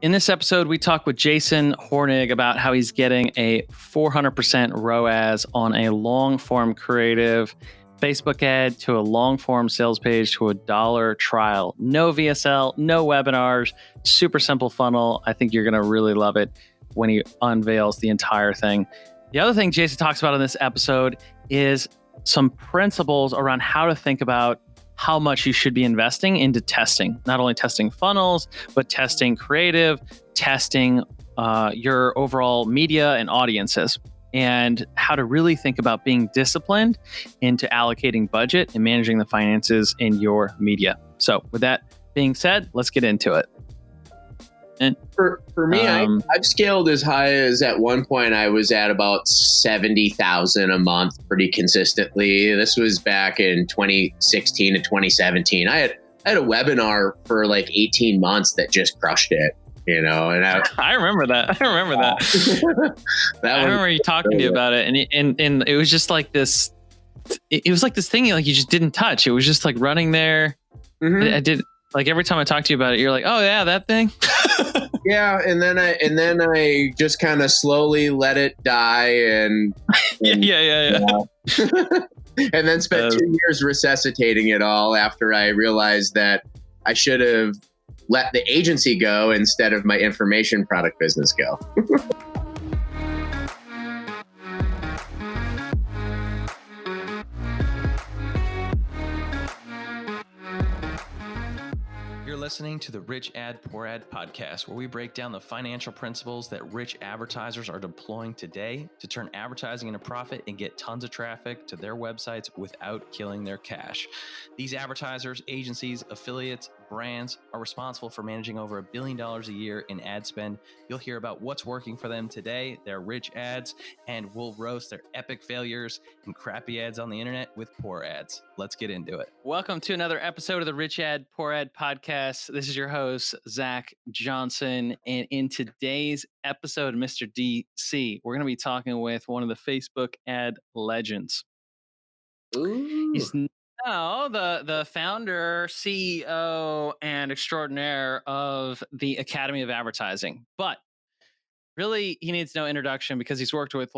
In this episode, we talk with Jason Hornung about how he's getting a 400% ROAS on a long-form creative Facebook ad to a long-form sales page to $1 trial. No VSL, no webinars, super simple funnel. I think you're going to really love it when he unveils the entire thing. The other thing Jason talks about in this episode is some principles around how to think about how much you should be investing into testing, not only testing funnels, but testing creative, testing your overall media and audiences, and how to really think about being disciplined into allocating budget and managing the finances in your media. So with that being said, let's get into it. And for me, I've scaled as high as at one point I was at about 70,000 a month pretty consistently. This was back in 2016 to 2017. I had a webinar for like 18 months that just crushed it, you know. And I remember that. I remember you talking to you about it, and it was just like this. It was like this thing like you just didn't touch. It was just like running there. Mm-hmm. I did. Like every time I talk to you about it, you're like, "Oh yeah, that thing." Yeah, and then I just kind of slowly let it die, and yeah. And then spent 2 years resuscitating it all after I realized that I should have let the agency go instead of my information product business go. Listening to the Rich Ad Poor Ad podcast, where we break down the financial principles that rich advertisers are deploying today to turn advertising into profit and get tons of traffic to their websites without killing their cash. These advertisers, agencies, affiliates, brands are responsible for managing over $1 billion a year in ad spend. You'll hear about what's working for them today, their rich ads, and we'll roast their epic failures and crappy ads on the internet with poor ads. Let's get into it. Welcome to another episode of the Rich Ad Poor Ad podcast. This is your host, Zach Johnson. And in today's episode, Mr. DC, we're going to be talking with one of the Facebook ad legends. Ooh. He's now the founder, CEO, and extraordinaire of the Academy of Advertising. But really, he needs no introduction because he's worked with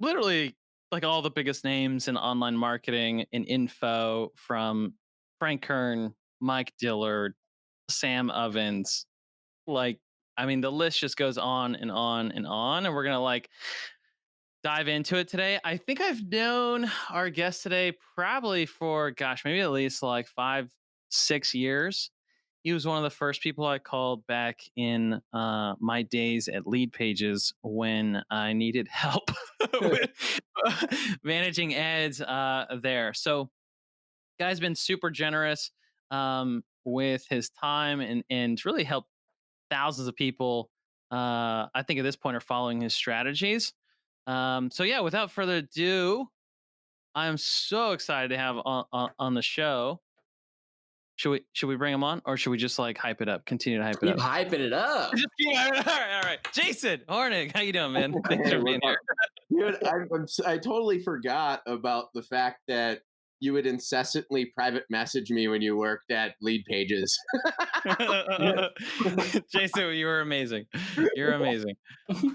literally all the biggest names in online marketing and info, from Frank Kern, Mike Dillard, Sam Ovens. The list just goes on and on and on. And we're going to dive into it today. I think I've known our guest today probably for, maybe at least 5-6 years. He was one of the first people I called back in my days at Lead Pages when I needed help with managing ads there. So, guy's been super generous with his time and really helped thousands of people. I think at this point are following his strategies. Without further ado, I'm so excited to have on the show. Should we bring him on, or should we just hype it up? Continue to hype it up. Keep hyping it up. Just keep hyping it up. All right. Jason Hornung, how you doing, man? Thanks for being here. Dude, I totally forgot about the fact that you would incessantly private message me when you worked at Lead Pages. Jason, you were amazing. You're amazing.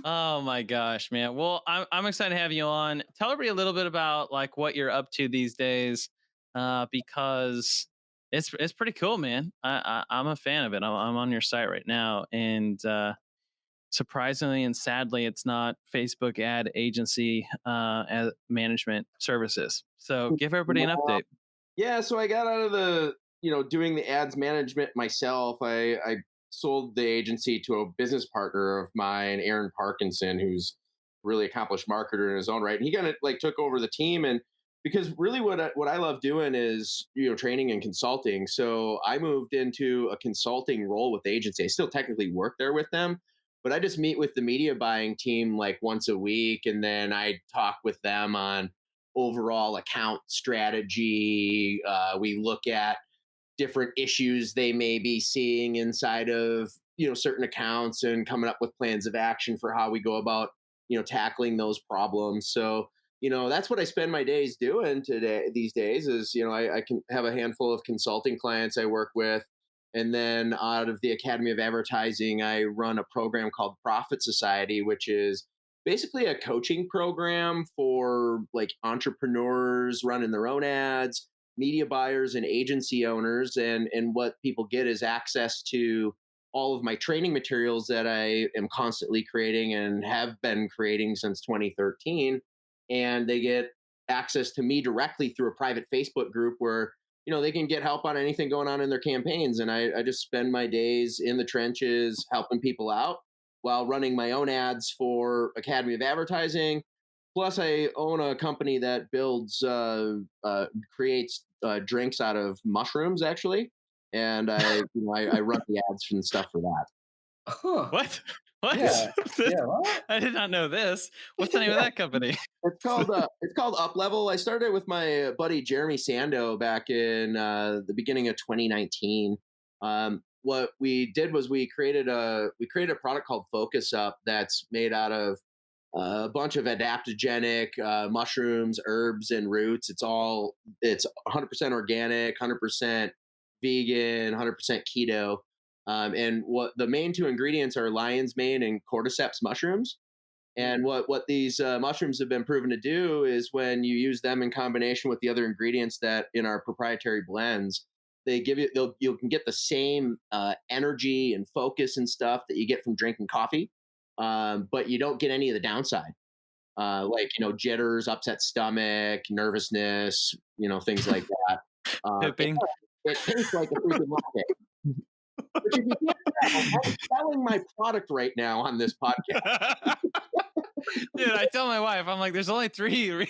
Oh my gosh, man. Well, I'm excited to have you on. Tell everybody a little bit about what you're up to these days, because it's pretty cool, man. I'm a fan of it. I'm on your site right now, and surprisingly and sadly, it's not Facebook ad agency as management services. So give everybody an update. Yeah, so I got out of the doing the ads management myself. I sold the agency to a business partner of mine, Aaron Parkinson, who's a really accomplished marketer in his own right, and he kind of took over the team. And because really what I love doing is training and consulting. So I moved into a consulting role with the agency. I still technically work there with them, but I just meet with the media buying team once a week, and then I talk with them on overall account strategy. We look at different issues they may be seeing inside of certain accounts and coming up with plans of action for how we go about tackling those problems. So that's what I spend my days doing these days is I can have a handful of consulting clients I work with, And then out of the Academy of Advertising, I run a program called Profit Society, which is basically a coaching program for like entrepreneurs running their own ads, media buyers, and agency owners. And what people get is access to all of my training materials that I am constantly creating and have been creating since 2013. And they get access to me directly through a private Facebook group where they can get help on anything going on in their campaigns. And I just spend my days in the trenches helping people out while running my own ads for Academy of Advertising. Plus, I own a company that creates drinks out of mushrooms, actually, and I run the ads and stuff for that. Huh. What? What? Yeah. Yeah. What? I did not know this. What's the name of that company? It's called Up Level. I started with my buddy Jeremy Sando back in the beginning of 2019. What we did was we created a product called Focus Up that's made out of a bunch of adaptogenic mushrooms, herbs, and roots. It's 100% organic, 100% vegan, 100% keto. And what the main two ingredients are lion's mane and cordyceps mushrooms. And what these mushrooms have been proven to do is when you use them in combination with the other ingredients that in our proprietary blends, they give you can get the same energy and focus and stuff that you get from drinking coffee, but you don't get any of the downside, like jitters, upset stomach, nervousness, things like that. Pipping. It tastes like a freaking latte. But if you can't tell, I'm selling my product right now on this podcast. Dude, I tell my wife, I'm like, there's only three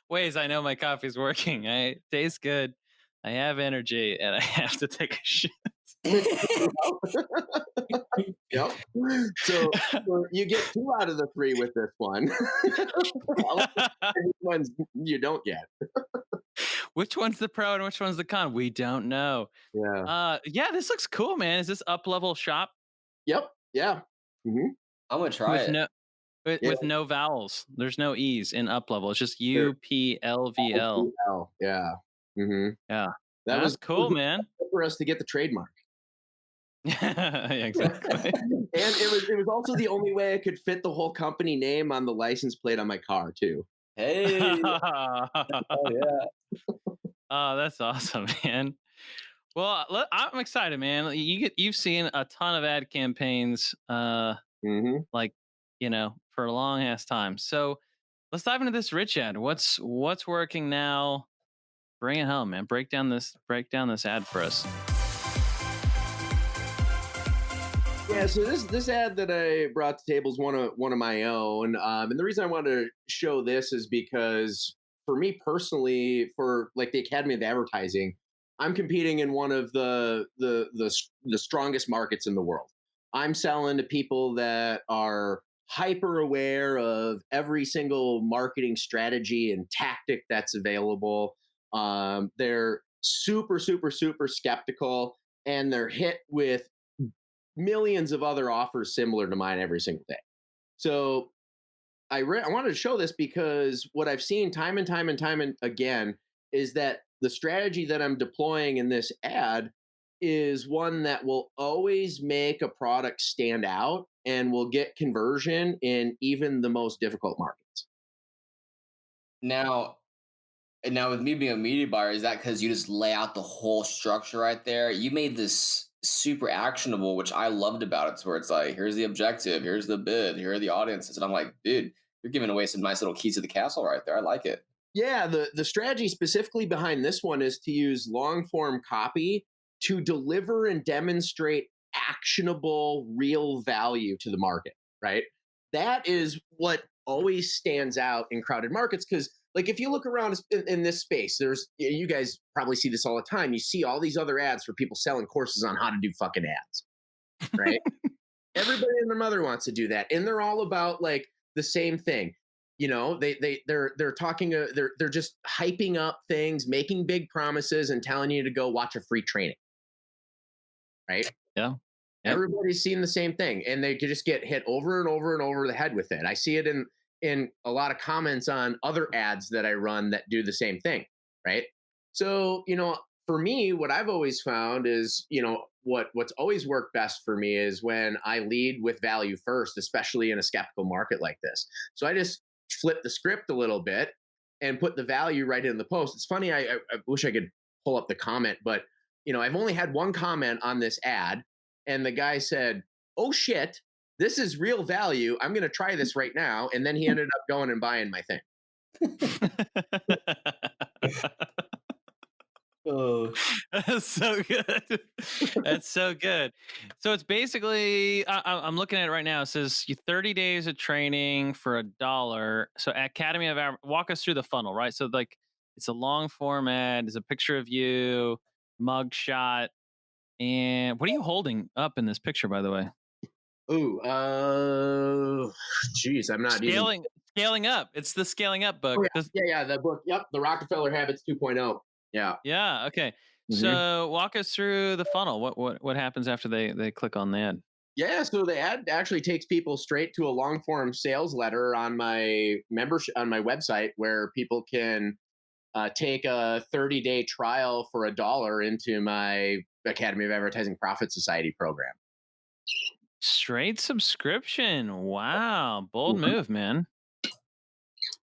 ways I know my coffee's working. It tastes good, I have energy, and I have to take a shit. Yep. So you get 2 out of the 3 with this one. Which ones you don't get. Which one's the pro and which one's the con? We don't know. Yeah. Yeah, this looks cool, man. Is this Up Level Shop? Yep. Yeah. Mm-hmm. I'm gonna try it. With no vowels. There's no E's in Up Level. It's just UPLVL. Yeah. Mm-hmm. Yeah. That was cool, man. For us to get the trademark. Yeah, exactly. And it was also the only way I could fit the whole company name on the license plate on my car too. Hey. Oh yeah. Oh, that's awesome, man. Well, I'm excited, man. You've seen a ton of ad campaigns, like for a long ass time. So let's dive into this rich ad. What's working now? Bring it home, man. Break down this ad for us. Yeah, so this ad that I brought to the table is one of my own, and the reason I wanted to show this is because for me personally, for like the Academy of Advertising, I'm competing in one of the strongest markets in the world. I'm selling to people that are hyper aware of every single marketing strategy and tactic that's available. They're super, super, super skeptical, and they're hit with millions of other offers similar to mine every single day. So I wanted to show this because what I've seen time and time again is that the strategy that I'm deploying in this ad is one that will always make a product stand out and will get conversion in even the most difficult markets. Now with me being a media buyer, is that because you just lay out the whole structure right there? You made this super actionable, which I loved about it. It's where it's like, here's the objective, here's the bid, here are the audiences. And I'm like, dude, you're giving away some nice little keys to the castle right there. I like it. Yeah, the strategy specifically behind this one is to use long form copy to deliver and demonstrate actionable, real value to the market, right? That is what always stands out in crowded markets because like if you look around in this space, you guys probably see this all the time. You see all these other ads for people selling courses on how to do fucking ads, right? Everybody and their mother wants to do that, and they're all about like the same thing. They're talking. They're just hyping up things, making big promises, and telling you to go watch a free training, right? Yeah. Yep. Everybody's seen the same thing, and they could just get hit over and over and over the head with it. I see it in a lot of comments on other ads that I run that do the same thing, right? So, for me, what I've always found is, what's always worked best for me is when I lead with value first, especially in a skeptical market like this. So I just flip the script a little bit and put the value right in the post. It's funny. I wish I could pull up the comment, but I've only had one comment on this ad, and the guy said, "Oh shit, this is real value. I'm going to try this right now." And then he ended up going and buying my thing. Oh, That's so good. That's so good. So it's basically, I'm looking at it right now. It says 30 days of training for $1. So Academy of walk us through the funnel, right? So like it's a long format. There's a picture of you, mug shot, and what are you holding up in this picture, by the way? Ooh, geez, I'm not even. Scaling up. It's the scaling up book. Oh yeah, the book. Yep, the Rockefeller Habits 2.0. Yeah. Yeah. Okay. Mhm. So walk us through the funnel. What happens after they click on the ad? Yeah, so the ad actually takes people straight to a long form sales letter on my membership on my website, where people can take a 30-day trial for $1 into my Academy of Advertising Profit Society program. Straight subscription. Wow. Bold Mhm. move, man.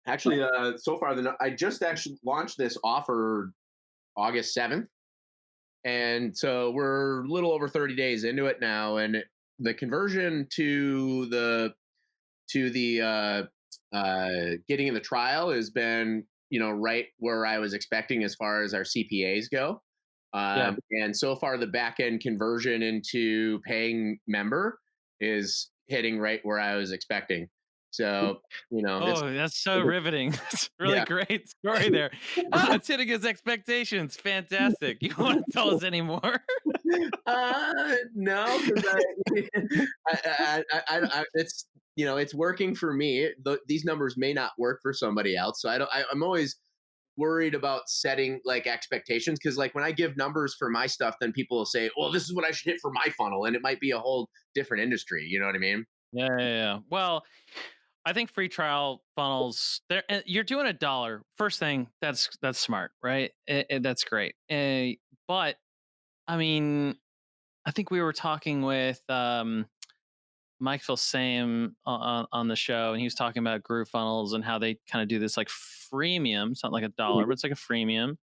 Actually, so far I just actually launched this offer August 7th. And so we're a little over 30 days into it now, and the conversion to the getting in the trial has been right where I was expecting as far as our CPAs go. Yeah. And so far the back end conversion into paying member is hitting right where I was expecting. So it's Oh, that's so riveting. That's a really yeah. great story there. Oh, it's hitting his expectations. Fantastic. You want to tell us any more? No, because it's it's working for me. These numbers may not work for somebody else, so I'm always worried about setting like expectations, because like when I give numbers for my stuff, then people will say, "Well, this is what I should hit for my funnel," and it might be a whole different industry. You know what I mean? Yeah. Well, I think free trial funnels. You're doing $1. First thing, that's smart, right? That's great. But I mean, I think we were talking with Mike Filsame on the show, and he was talking about Groove Funnels and how they kind of do this like freemium. It's not like $1, but it's like a freemium.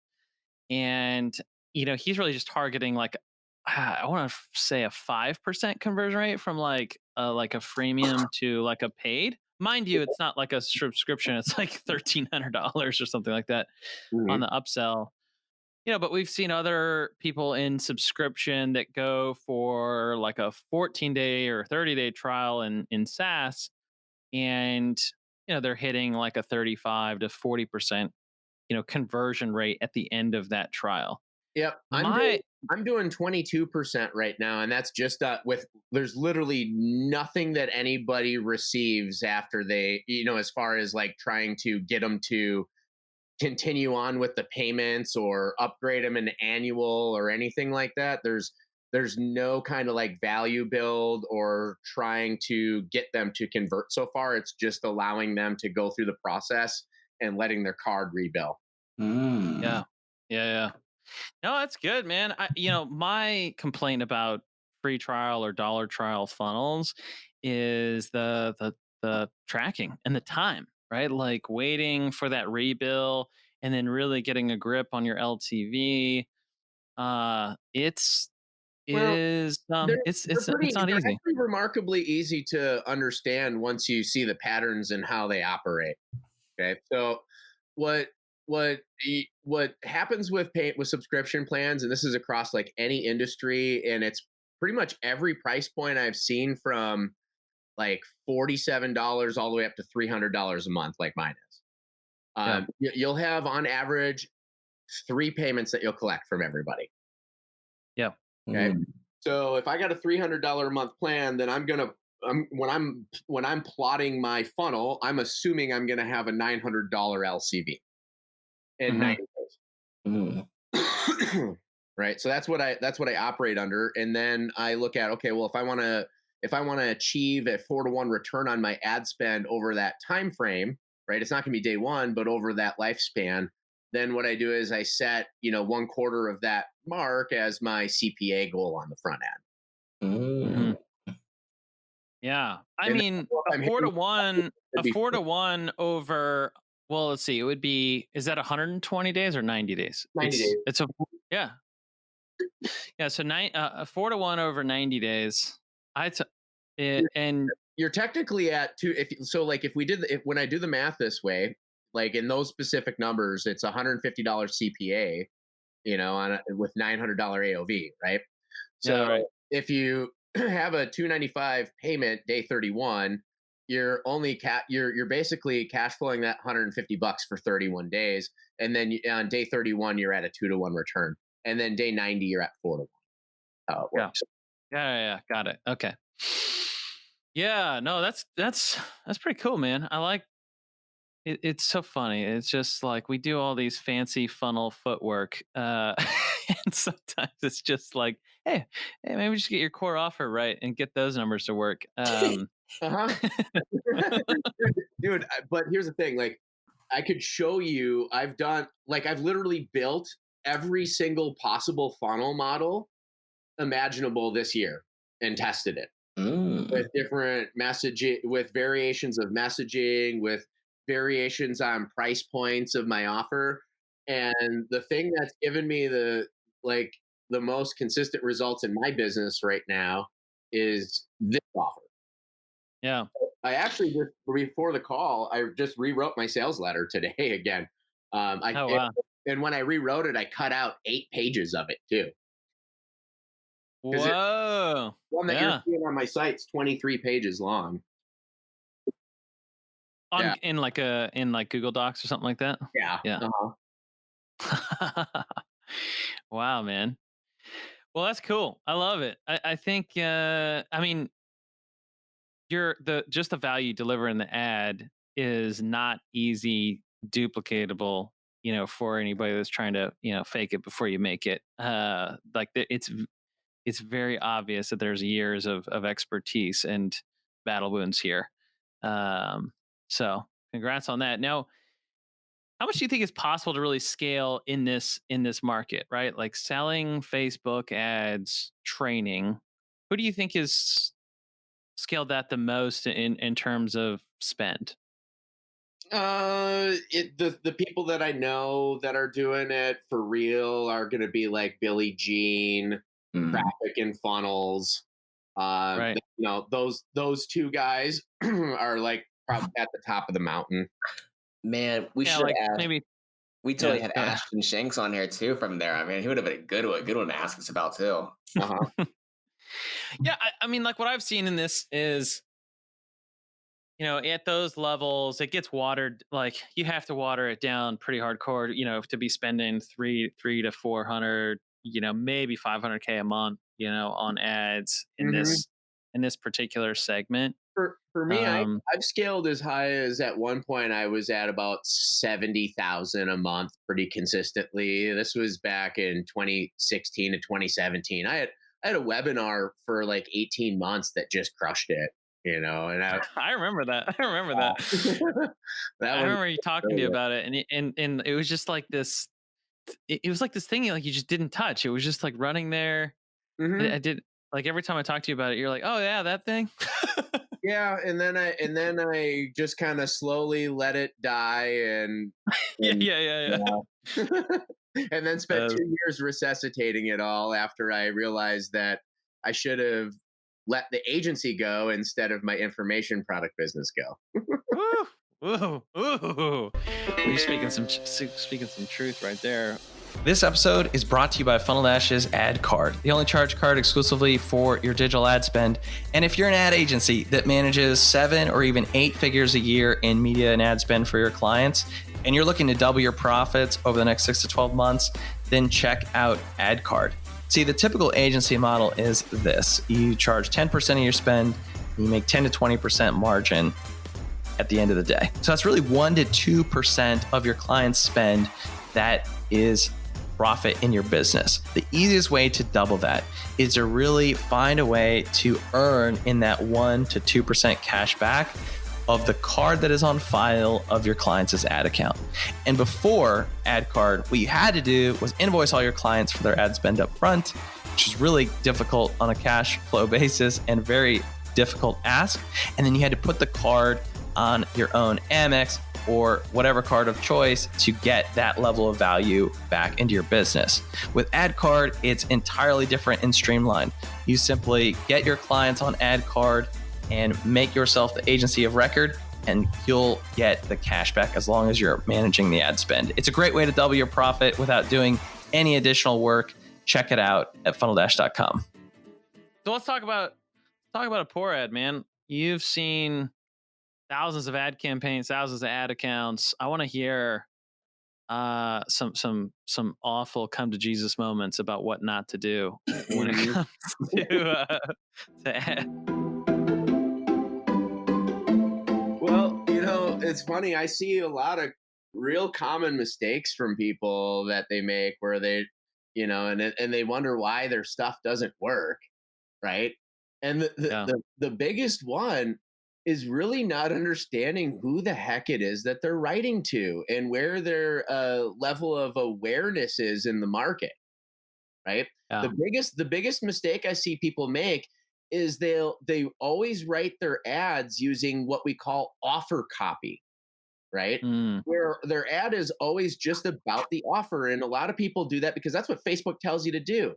And he's really just targeting like I want to say a 5% conversion rate from like a freemium to like a paid. Mind you, it's not like a subscription; it's like $1,300 or something like that on Mhm. the upsell. But we've seen other people in subscription that go for like a 14-day or 30-day trial in SaaS, and they're hitting like a 35 to 40% conversion rate at the end of that trial. Yep, My I'm doing 22% right now, and that's just with there's literally nothing that anybody receives after they, as far as like trying to get them to continue on with the payments or upgrade them in annual or anything like that. There's no kind of like value build or trying to get them to convert. So far, it's just allowing them to go through the process and letting their card rebill. Yeah. Yeah. No, that's good, man. My complaint about free trial or dollar trial funnels is the tracking and the time, right? Like waiting for that rebill and then really getting a grip on your LTV. It's Well, is they're it's pretty. not They're easy. actually remarkably easy to understand once you see the patterns and how they operate. Okay, so what what happens with subscription plans, and this is across like any industry, and it's pretty much every price point I've seen, from like $47 all the way up to $300 a month, like mine is. Yeah. You'll have on average 3 payments that you'll collect from everybody. Yeah. Okay, so if I got a $300 a month plan, then when I'm plotting my funnel, I'm assuming I'm going to have a $900 LCV in Hmm. 90 Mm. days. Right, so that's what I operate under, and then I look at, okay, well, if I want to achieve a 4-to-1 return on my ad spend over that time frame, right, it's not going to be day one, but over that lifespan, then what I do is I set, 1/4 of that mark as my CPA goal on the front end. Mm. Yeah. I And mean, I'm a 4 to hitting 1, a 4 to before 1 over, well, let's see, it would be, is that 120 days or 90 days? 90 days. It's a, yeah. Yeah. So a 4 to 1 over 90 days. And You're technically at two. When I do the math this way, like in those specific numbers, it's $150 CPA, with $900 AOV, right? yeah, So right. if you have a $295 payment day 31, you're only you're basically cash flowing that $150 for 31 days, and then on day 31 you're at a 2-to-1 return, and then day 90 you're at 4-to-1. How it Yeah. works. Yeah. Got it. Okay. Yeah. No, that's pretty cool, man. I like it. It's so funny. It's just like we do all these fancy funnel footwork, and sometimes it's just like, hey, maybe just get your core offer right and get those numbers to work. Uh-huh. Dude, but here's the thing, like I could show you, I've literally built every single possible funnel model imaginable this year and tested it with different messaging, with variations of messaging, with variations on price points of my offer. And the thing that's given me the most consistent results in my business right now is this offer. Yeah. I actually just before the call, I just rewrote my sales letter today again. Oh, wow. And when I rewrote it, I cut out 8 pages of it too. Whoa. One that Yeah. you're seeing on my site's 23 pages long. Yeah. In like Google Docs or something like that. Yeah. Yeah. Wow, man. Well, that's cool. I love it. I think, I mean, just the value you deliver in the ad is not easy duplicatable, for anybody that's trying to, fake it before you make it. It's very obvious that there's years of expertise and battle wounds here. So congrats on that. Now, how much do you think is possible to really scale in this market, right? Like selling Facebook ads, training. Who do you think is scaled that the most in terms of spend? The people that I know that are doing it for real are going to be like Billie Jean, Traffic and Funnels. Right. Those two guys are like probably at the top of the mountain. Man, we should like add. maybe We totally had Ashton Shanks on here too from there. I mean, he would have been a good one to ask us about too. Uh-huh. Yeah, I mean, like what I've seen in this is, at those levels, it gets watered. Like you have to water it down pretty hardcore, to be spending 300 to 400, maybe 500K a month, on ads in this particular segment. For me, I've scaled as high as at one point I was at about 70,000 a month pretty consistently. This was back in 2016 to 2017. I had a webinar for like 18 months that just crushed it, and I remember that. I remember you talking to you about it, and it was just like this. It was like this thing like you just didn't touch. It was just like running there. I did like every time I talk to you about it, you're like, oh yeah, that thing. Yeah, and then I just kind of slowly let it die, and yeah. And then spent 2 years resuscitating it all after I realized that I should have let the agency go instead of my information product business go. Ooh. You're speaking some truth right there. This episode is brought to you by Funnel Dash's Ad Card, the only charge card exclusively for your digital ad spend. And if you're an ad agency that manages 7 or even 8 figures a year in media and ad spend for your clients, and you're looking to double your profits over the next 6 to 12 months, then check out Ad Card. See, the typical agency model is this. You charge 10% of your spend, you make 10 to 20% margin at the end of the day. So that's really 1 to 2% of your client's spend that is profit in your business. The easiest way to double that is to really find a way to earn in that 1 to 2% cash back of the card that is on file of your client's ad account. And before ad card, what you had to do was invoice all your clients for their ad spend up front, which is really difficult on a cash flow basis and very difficult ask. And then you had to put the card on your own Amex or whatever card of choice to get that level of value back into your business. With ad card, it's entirely different and streamlined. You simply get your clients on ad card and make yourself the agency of record, and you'll get the cash back as long as you're managing the ad spend. It's a great way to double your profit without doing any additional work. Check it out at funneldash.com. So let's talk about a poor ad, man. You've seen thousands of ad campaigns, thousands of ad accounts. I want to hear some awful come to Jesus moments about what not to do when it comes to ad. Well, it's funny. I see a lot of real common mistakes from people that they make where they, and they wonder why their stuff doesn't work, right? And Yeah. the biggest one is really not understanding who the heck it is that they're writing to and where their level of awareness is in the market, right? Yeah. The biggest mistake I see people make is they always write their ads using what we call offer copy, right? Mm. Where their ad is always just about the offer, and a lot of people do that because that's what Facebook tells you to do.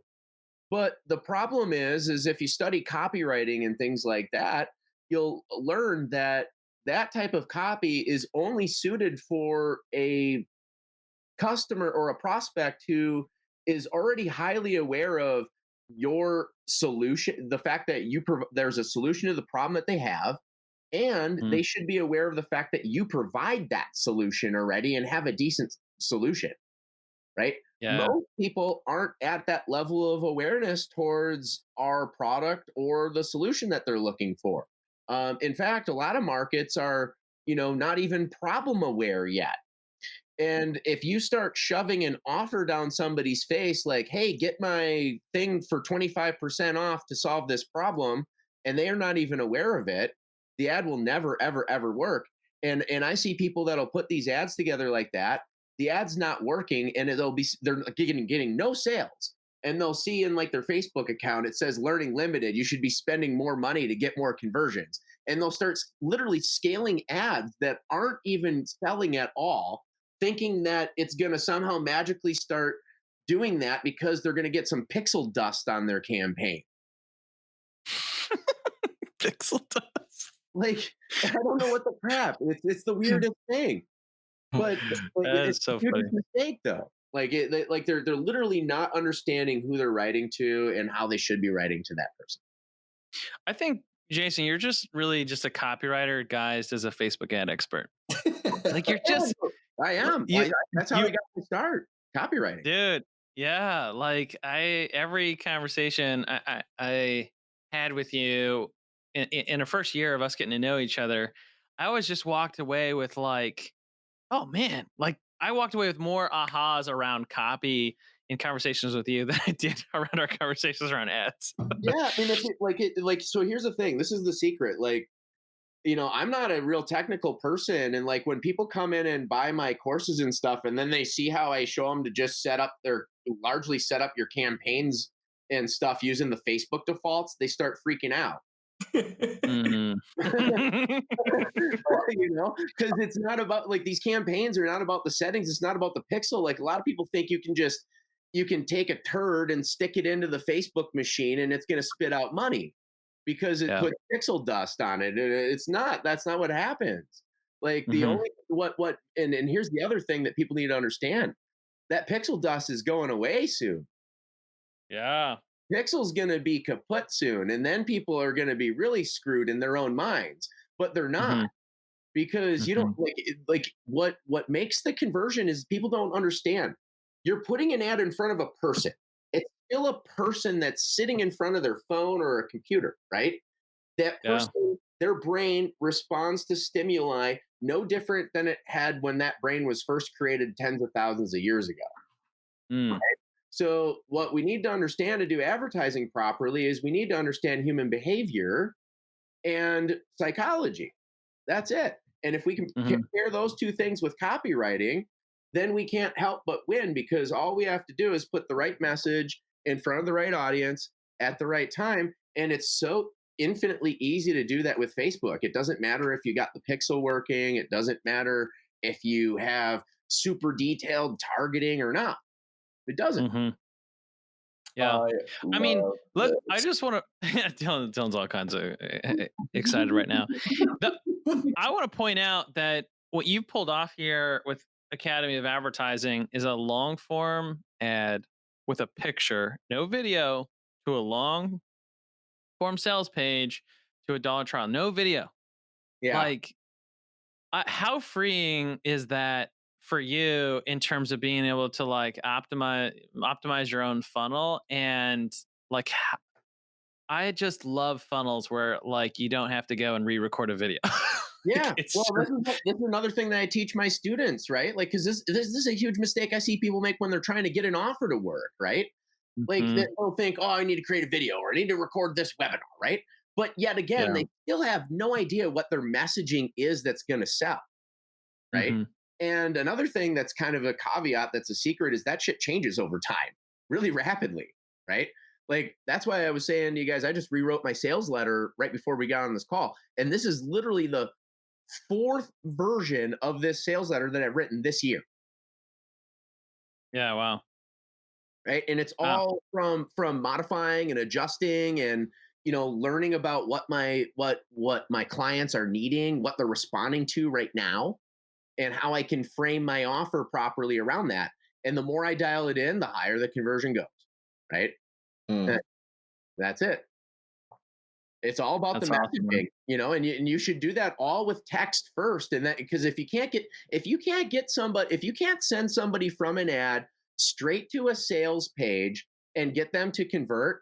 But the problem is if you study copywriting and things like that, you'll learn that that type of copy is only suited for a customer or a prospect who is already highly aware of your solution, the fact that there's a solution to the problem that they have, and Mm. they should be aware of the fact that you provide that solution already and have a decent solution, right? Yeah. Most people aren't at that level of awareness towards our product or the solution that they're looking for. In fact, a lot of markets are, not even problem aware yet. And if you start shoving an offer down somebody's face, like, hey, get my thing for 25% off to solve this problem, and they are not even aware of it, the ad will never, ever, ever work. And I see people that'll put these ads together like that. The ad's not working, and they're getting no sales. And they'll see in like their Facebook account, it says learning limited. You should be spending more money to get more conversions. And they'll start literally scaling ads that aren't even selling at all, thinking that it's going to somehow magically start doing that because they're going to get some pixel dust on their campaign. Pixel dust. Like, I don't know what the crap. It's the weirdest thing. But That it's is so a huge funny. mistake, though. Like, they're literally not understanding who they're writing to and how they should be writing to that person. I think, Jason, you're just really just a copywriter guised as a Facebook ad expert. Like you're just I am. That's how I got my start. Copywriting. dude. Yeah, like every conversation I had with you in the first year of us getting to know each other, I always just walked away with like, oh man, like I walked away with more ahas around copy in conversations with you than I did around our conversations around ads. Yeah, I mean, so here's the thing. This is the secret. Like, I'm not a real technical person. And like when people come in and buy my courses and stuff, and then they see how I show them to just largely set up your campaigns and stuff using the Facebook defaults, they start freaking out. Mhm. Because it's not about like these campaigns are not about the settings. It's not about the pixel. Like a lot of people think you can take a turd and stick it into the Facebook machine and it's going to spit out money because it Yeah. put pixel dust on it. It's not. That's not what happens. Like the Mhm. only and here's the other thing that people need to understand: that pixel dust is going away soon. Yeah. Pixel's going to be kaput soon, and then people are going to be really screwed in their own minds. But they're not, Mhm. because you don't Mhm. like what makes the conversion is people don't understand. You're putting an ad in front of a person. It's still a person that's sitting in front of their phone or a computer, right? That Yeah. person, their brain responds to stimuli no different than it had when that brain was first created tens of thousands of years ago. Mm. So what we need to understand to do advertising properly is we need to understand human behavior and psychology. That's it. And if we can Mhm. compare those two things with copywriting, then we can't help but win, because all we have to do is put the right message in front of the right audience at the right time. And it's so infinitely easy to do that with Facebook. It doesn't matter if you got the pixel working, it doesn't matter if you have super detailed targeting or not. It doesn't. Mhm. Yeah. I I mean, love look, I this. just want to Dylan's all kinds of excited right now. The, I want to point out that what you pulled off here with Academy of Advertising is a long form ad with a picture, no video, to a long form sales page to a dollar trial, no video. Yeah. Like, how freeing is that for you in terms of being able to like optimize your own funnel and like I just love funnels where like you don't have to go and re-record a video. Like, Yeah. it's Well, just, this is another thing that I teach my students, right? Like, because this is a huge mistake I see people make when they're trying to get an offer to work, right? Like, mhm, they'll think, oh, I need to create a video or I need to record this webinar, right? But yet again, yeah. they still have no idea what their messaging is that's going to sell, right? Mhm. And another thing that's kind of a caveat that's a secret is that shit changes over time really rapidly, right? Like, that's why I was saying to you guys, I just rewrote my sales letter right before we got on this call. And this is literally the fourth version of this sales letter that I've written this year, Yeah, wow. right? And it's Wow. all from modifying and adjusting and learning about what my clients are needing, what they're responding to right now, and how I can frame my offer properly around that. And the more I dial it in, the higher the conversion goes, right? Mm. Eh, That's it. It's all about the That's awesome, man. messaging, and you should do that all with text first. And that, because if you can't send somebody from an ad straight to a sales page and get them to convert,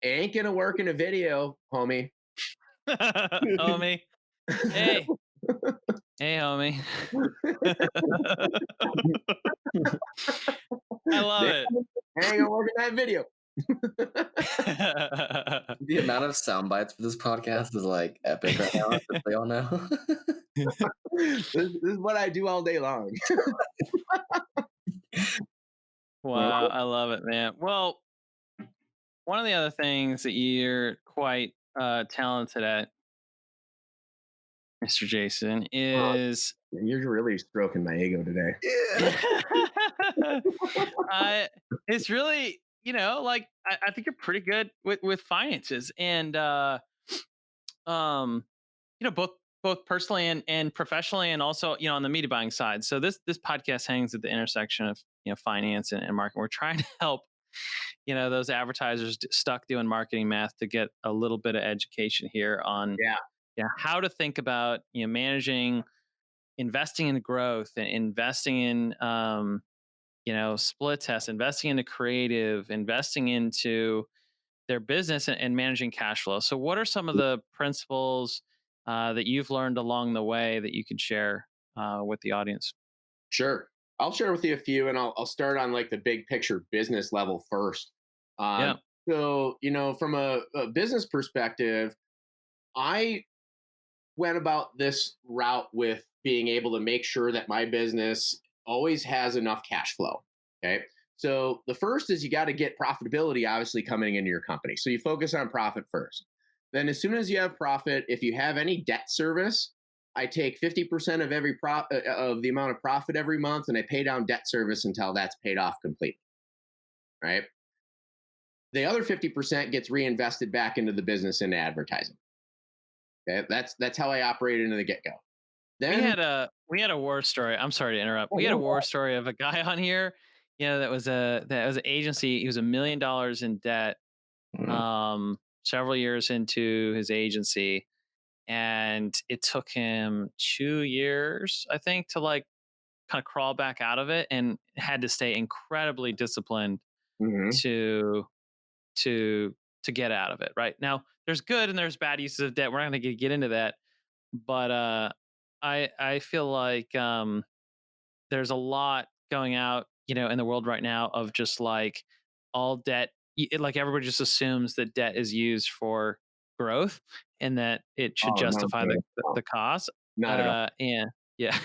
it ain't gonna work in a video, homie. Homie. Hey. Hey, homie. I love It it. ain't gonna work in that video. The amount of sound bites for this podcast is like epic right now, just so y'all know. This is what I do all day long. Wow, I love it, man. Well, one of the other things that you're quite talented at, Mr. Jason, Oh, is you're really stroking my ego today. Yeah. uh, it's really, like I think you're pretty good with finances and um, both personally and professionally, and also on the media buying side. So this podcast hangs at the intersection of finance and marketing. We're trying to help those advertisers stuck doing marketing math to get a little bit of education here on Yeah. how to think about managing, investing in growth and investing in split test, investing into creative, investing into their business, and managing cash flow. So what are some of the principles that you've learned along the way that you could share with the audience? Sure. I'll share with you a few, and I'll start on like the big picture business level first. Yeah. So, from a business perspective, I went about this route with being able to make sure that my business always has enough cash flow. Okay. So the first is you got to get profitability obviously coming into your company. So you focus on profit first. Then as soon as you have profit, if you have any debt service, I take 50% of of the amount of profit every month and I pay down debt service until that's paid off completely. Right. The other 50% gets reinvested back into the business and advertising. Okay. That's how I operate into the get-go. We Then had a war story. I'm sorry to interrupt. We had a war story of a guy on here, that was an agency. He was $1 million in debt, Mm. several years into his agency, and it took him 2 years, I think, to like kind of crawl back out of it, and had to stay incredibly disciplined Mhm. to to to get out of it. Right now, there's good and there's bad uses of debt. We're not going to get into that, but I feel like there's a lot going out, in the world right now of just like all debt. Like everybody just assumes that debt is used for growth and that it should Oh, no, justify the dude. the cost. Not at all. And yeah.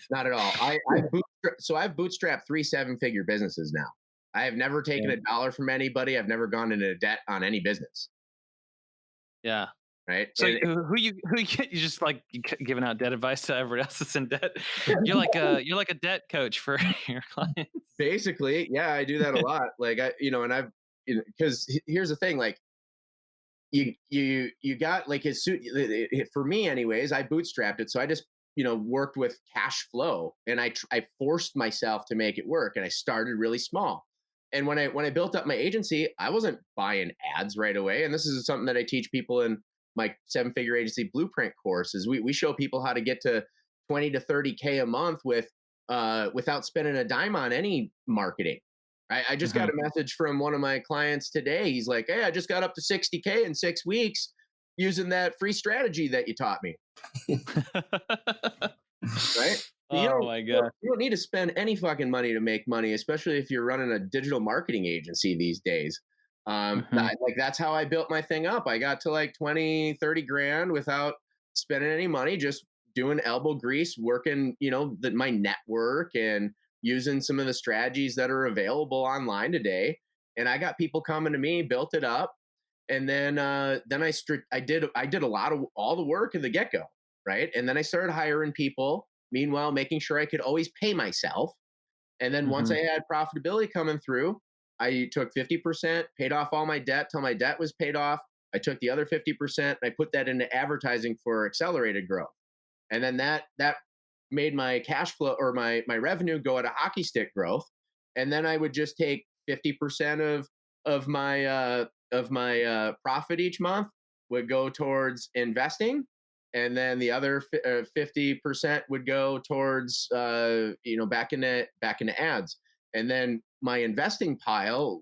Not at all. I've bootstrapped 3 7-figure businesses now. I have never taken Yeah. a dollar from anybody. I've never gone into debt on any business. Yeah. Right. So And who you get, you just like giving out debt advice to everybody else that's in debt. You're like a debt coach for your clients. basically, yeah, I do that a lot. Like and I've, because here's the thing, like you got like his suit for me anyways. I bootstrapped it, so I just worked with cash flow, and I forced myself to make it work, and I started really small. And when I built up my agency, I wasn't buying ads right away. And this is something that I teach people in my 7-figure agency blueprint course. Is we show people how to get to 20 to 30K a month without spending a dime on any marketing. I just got a message from one of my clients today. He's like, "Hey, I just got up to 60K in 6 weeks using that free strategy that you taught me." Right? Oh my god. You don't need to spend any fucking money to make money, especially if you're running a digital marketing agency these days. Like that's how I built my thing up. I got to like 20, 30 grand without spending any money, just doing elbow grease, working, my network and using some of the strategies that are available online today. And I got people coming to me, built it up. And then I did a lot of all the work in the get-go. Right. And then I started hiring people, meanwhile, making sure I could always pay myself. And then once I had profitability coming through, I took 50%, paid off all my debt till my debt was paid off. I took the other 50% and I put that into advertising for accelerated growth. And then that made my cash flow or my revenue go at a hockey stick growth. And then I would just take 50% of my profit each month would go towards investing, and then the other 50% would go towards back into ads. And then my investing pile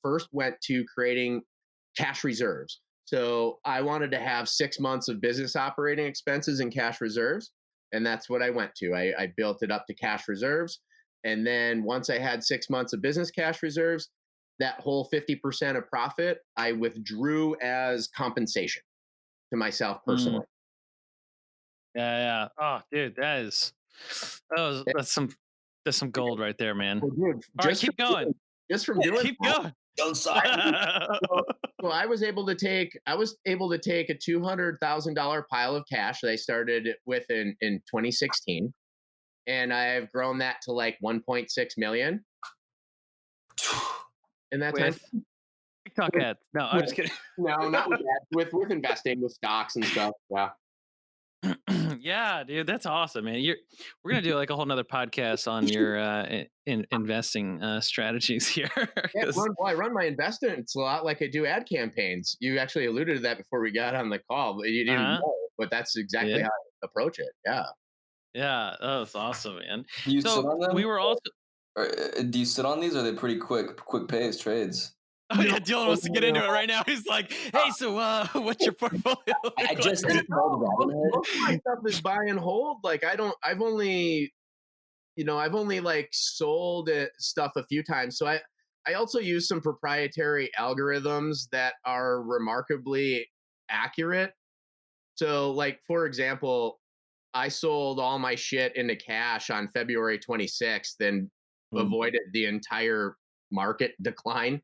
first went to creating cash reserves. So I wanted to have 6 months of business operating expenses and cash reserves, and that's what I went to. I built it up to cash reserves, and then once I had 6 months of business cash reserves, that whole 50% of profit I withdrew as compensation to myself personally. Yeah. Oh, dude, that's some gold right there, man. Well, dude, All right, keep going. Just from doing Keep that, going. Don't sign. so I was able to take a $200,000 pile of cash that I started with in 2016, and I've grown that to like 1.6 million. In that time, With TikTok ads. No, I'm just kidding. no, not with that. With investing, with stocks and stuff. Yeah. Yeah, dude, that's awesome, man. We're gonna do like a whole nother podcast on your investing strategies here. Yeah, I run my investment. It's a lot like I do ad campaigns. You actually alluded to that before we got on the call, but you didn't know. But that's exactly how I approach it. Yeah. Yeah, that was awesome, man. Do you sit on them? We were also. Or, do you sit on these? Or are they pretty quick pace trades? Oh yeah, Dylan wants to get into it right now. He's like, "Hey, so what's your portfolio?" I just did all the Robinhood. Most of my stuff is buy and hold. Like I've only like sold stuff a few times. So I also use some proprietary algorithms that are remarkably accurate. So like, for example, I sold all my shit into cash on February 26th and avoided the entire market decline.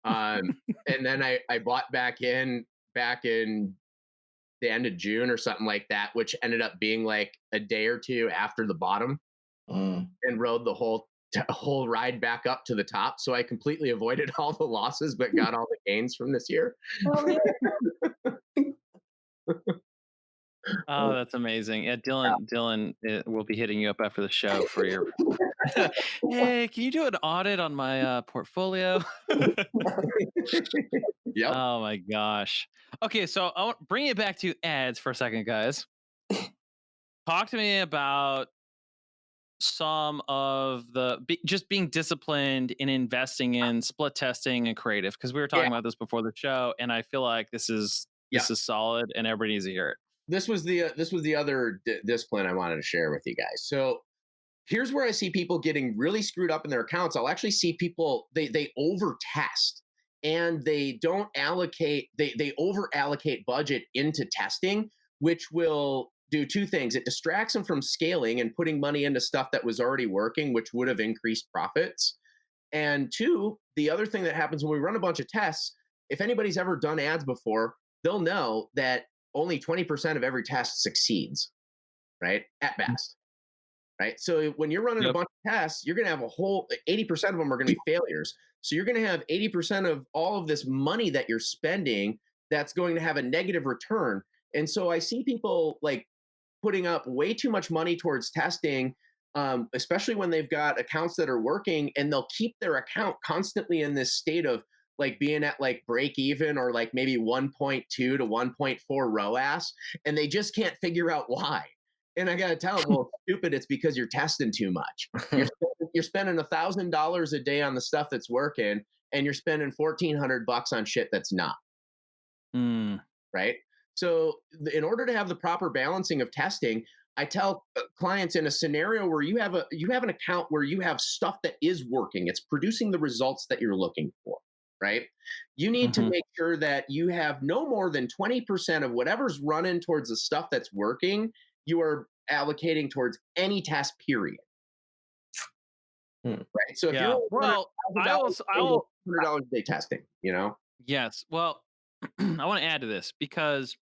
And then I bought back in the end of June or something like that, which ended up being like a day or two after the bottom, and rode the whole ride back up to the top. So I completely avoided all the losses, but got all the gains from this year. Oh, that's amazing. Yeah, Dylan will be hitting you up after the show for your. Hey, can you do an audit on my portfolio? Yep. Oh my gosh. Okay, so I want bring it back to ads for a second, guys. Talk to me about some of just being disciplined in investing in split testing and creative, because we were talking about this before the show, and I feel like this is solid and everybody needs to hear it. This was the other discipline I wanted to share with you guys. So here's where I see people getting really screwed up in their accounts. I'll actually see people, they over test, and they don't allocate, they over allocate budget into testing, which will do two things. It distracts them from scaling and putting money into stuff that was already working, which would have increased profits. And two, the other thing that happens when we run a bunch of tests, if anybody's ever done ads before, they'll know that only 20% of every test succeeds, right? At best. Right. So when you're running a bunch of tests, you're going to have a whole 80% of them are going to be failures. So you're going to have 80% of all of this money that you're spending that's going to have a negative return. And so I see people like putting up way too much money towards testing, especially when they've got accounts that are working, and they'll keep their account constantly in this state of like being at like break even or like maybe 1.2 to 1.4 ROAS, and they just can't figure out why. And I got to tell them, well, stupid, it's because you're testing too much. You're spending $1,000 a day on the stuff that's working, and you're spending $1,400 on shit that's not. Right. So in order to have the proper balancing of testing, I tell clients in a scenario where you have an account where you have stuff that is working, it's producing the results that you're looking for, right? You need to make sure that you have no more than 20% of whatever's running towards the stuff that's working, you are allocating towards any test period. Right. So if you're $100 a day testing, you know? Yes. Well, I want to add to this because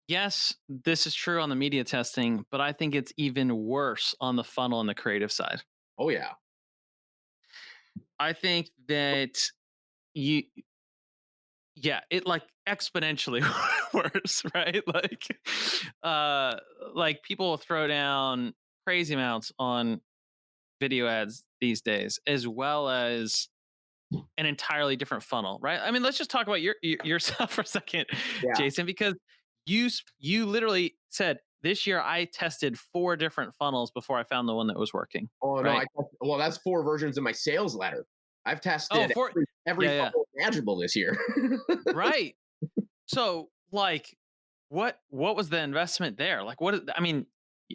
yes, this is true on the media testing, but I think it's even worse on the funnel and the creative side. Oh yeah. I think that it like exponentially worse, right? Like people will throw down crazy amounts on video ads these days, as well as an entirely different funnel, right? I mean, let's just talk about yourself for a second, Jason, because you literally said this year I tested 4 different funnels before I found the one that was working. Oh right? No, well, that's 4 versions of my sales letter. I've tested every funnel imaginable this year. Right. So, like, what was the investment there? Like,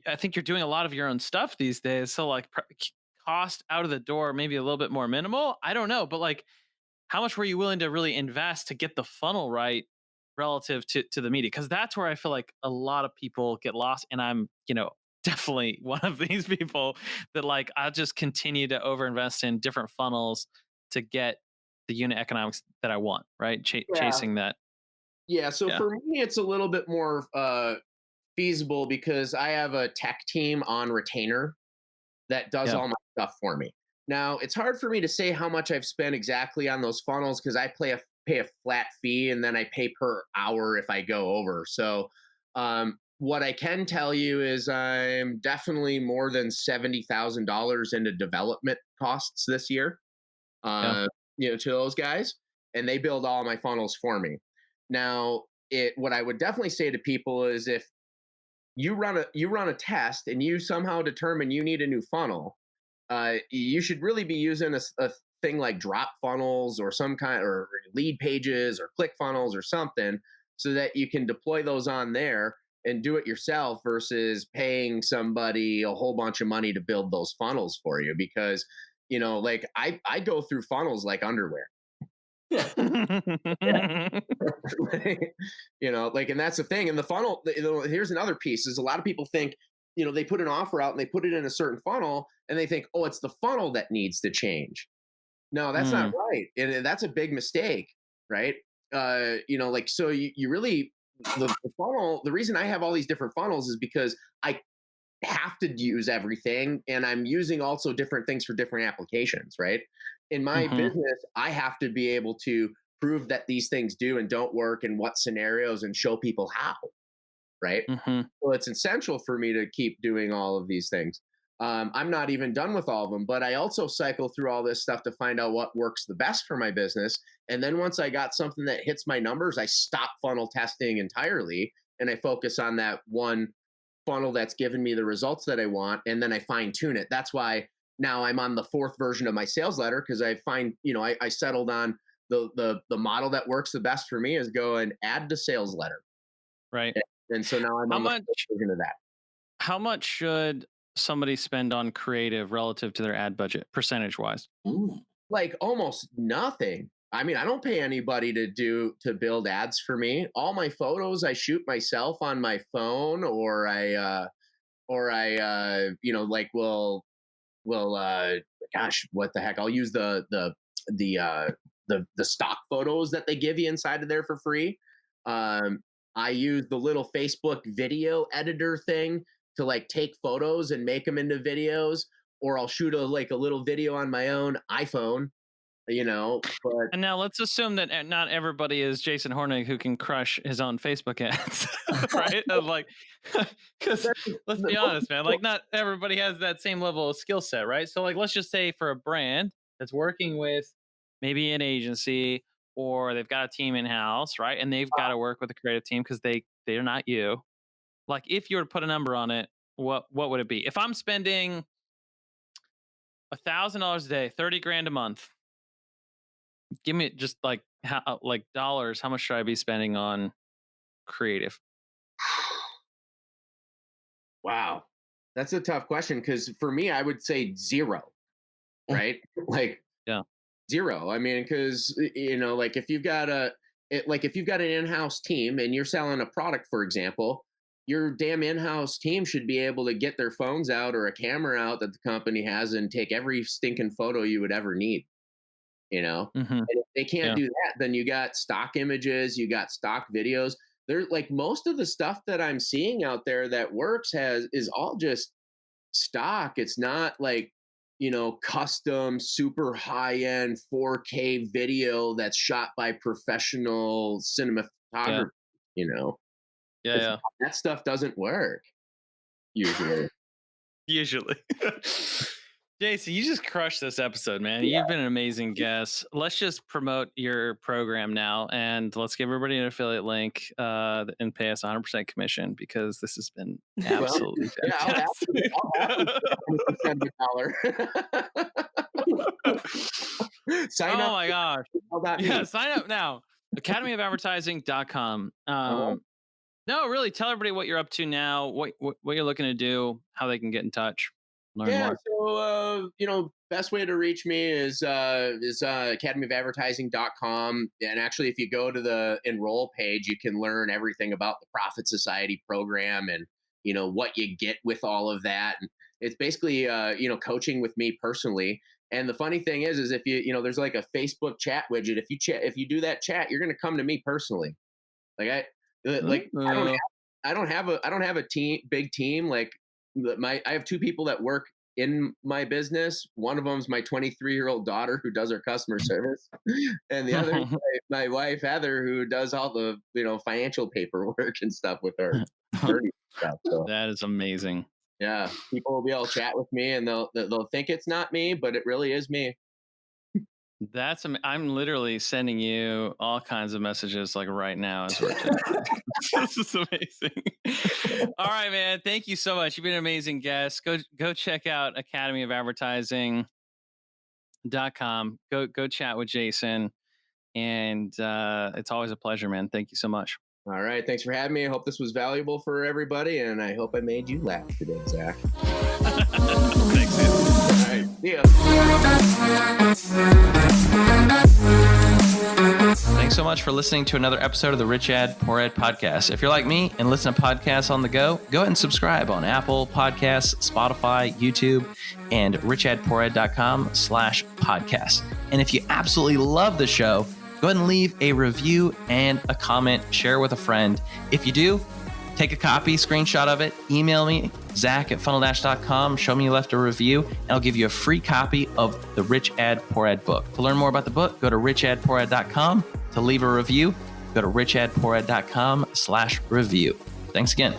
I think you're doing a lot of your own stuff these days. So, like, cost out of the door, maybe a little bit more minimal. I don't know, but like, how much were you willing to really invest to get the funnel right relative to the media? Because that's where I feel like a lot of people get lost, and I'm, definitely one of these people that like I'll just continue to overinvest in different funnels to get the unit economics that I want, right? Chasing that. Yeah. So for me, it's a little bit more feasible because I have a tech team on retainer that does all my stuff for me. Now, it's hard for me to say how much I've spent exactly on those funnels because I pay a flat fee and then I pay per hour if I go over. So what I can tell you is I'm definitely more than $70,000 into development costs this year, to those guys, and they build all my funnels for me. Now, what I would definitely say to people is if you run a test and you somehow determine you need a new funnel, you should really be using a thing like drop funnels or some kind, or lead pages or click funnels or something, so that you can deploy those on there and do it yourself versus paying somebody a whole bunch of money to build those funnels for you. Because, like I go through funnels like underwear. And that's the thing. And the funnel, here's another piece is a lot of people think, they put an offer out and they put it in a certain funnel and they think, oh, it's the funnel that needs to change. No, that's not right. And that's a big mistake, right? So you really, the funnel, the reason I have all these different funnels is because I have to use everything, and I'm using also different things for different applications, right? In my business, I have to be able to prove that these things do and don't work in what scenarios and show people how, right? So it's essential for me to keep doing all of these things. I'm not even done with all of them, but I also cycle through all this stuff to find out what works the best for my business. And then once I got something that hits my numbers, I stop funnel testing entirely and I focus on that one funnel that's given me the results that I want. And then I fine tune it. That's why now I'm on the 4th version of my sales letter, because I find, I settled on the model that works the best for me is go and add to sales letter. Right. And so now I'm on the 4th version of that. How much should somebody spend on creative relative to their ad budget, percentage wise? Like almost nothing. I mean, I don't pay anybody to build ads for me. All my photos I shoot myself on my phone, or like will gosh, what the heck? I'll use the stock photos that they give you inside of there for free. I use the little Facebook video editor thing to like take photos and make them into videos, or I'll shoot a little video on my own iPhone, but And now let's assume that not everybody is Jason Hornung who can crush his own Facebook ads, right? Because let's be honest, man, like not everybody has that same level of skill set, right? So like, let's just say for a brand that's working with maybe an agency or they've got a team in house, right? And they've got to work with a creative team because they're not you. Like, if you were to put a number on it, what would it be? If I'm spending $1,000 a day, 30 grand a month, give me just like dollars. How much should I be spending on creative? wow, that's a tough question, because for me, I would say zero, right? Like, Yeah. zero. I mean, because like if you've got if you've got an in-house team and you're selling a product, for example, your damn in-house team should be able to get their phones out or a camera out that the company has and take every stinking photo you would ever need. Mm-hmm. And if they can't Yeah. do that, then you got stock images, you got stock videos. There's like most of the stuff that I'm seeing out there that works is all just stock. It's not like, custom super high end 4K video that's shot by professional cinematography, Yeah. It's- Yeah. that stuff doesn't work usually. Usually. Jason, you just crushed this episode, man. You've been an amazing guest. Let's just promote your program now, and let's give everybody an affiliate link and pay us 100% commission, because this has been absolutely fantastic. I'll send $1. Sign up. Oh my gosh. About me. Yeah, sign up now. academyofadvertising.com. No, really, tell everybody what you're up to now, what you're looking to do, how they can get in touch, learn more. So best way to reach me is academyofadvertising.com. And actually, if you go to the enroll page, you can learn everything about the Profit Society program and what you get with all of that. And it's basically coaching with me personally. And the funny thing is if there's like a Facebook chat widget. If you do that chat, you're going to come to me personally. Like I don't have a big team. Like I have two people that work in my business. One of them's my 23-year-old daughter who does our customer service, and the other is my wife Heather, who does all the financial paperwork and stuff with our attorney stuff. So That is amazing. yeah, people will be able to chat with me, and they'll think it's not me, but it really is me. I'm literally sending you all kinds of messages like right now as we're chatting. This is amazing. All right, man. Thank you so much. You've been an amazing guest. Go check out academyofadvertising.com. Go chat with Jason. And it's always a pleasure, man. Thank you so much. All right, thanks for having me. I hope this was valuable for everybody, and I hope I made you laugh today, Zach. Thanks, dude. All right, see ya. Thanks so much for listening to another episode of the Rich Ad Poor Ad podcast. If you're like me and listen to podcasts on the go ahead and subscribe on Apple Podcasts, Spotify, YouTube, and richadpoorad.com/podcast. And if you absolutely love the show, go ahead and leave a review and a comment, share with a friend. If you do, take a copy, screenshot of it, email me, Zach@funneldash.com, show me you left a review, and I'll give you a free copy of the Rich Ad Poor Ad book. To learn more about the book, go to richadpoorad.com. To leave a review, go to richadpoorad.com/review. Thanks again.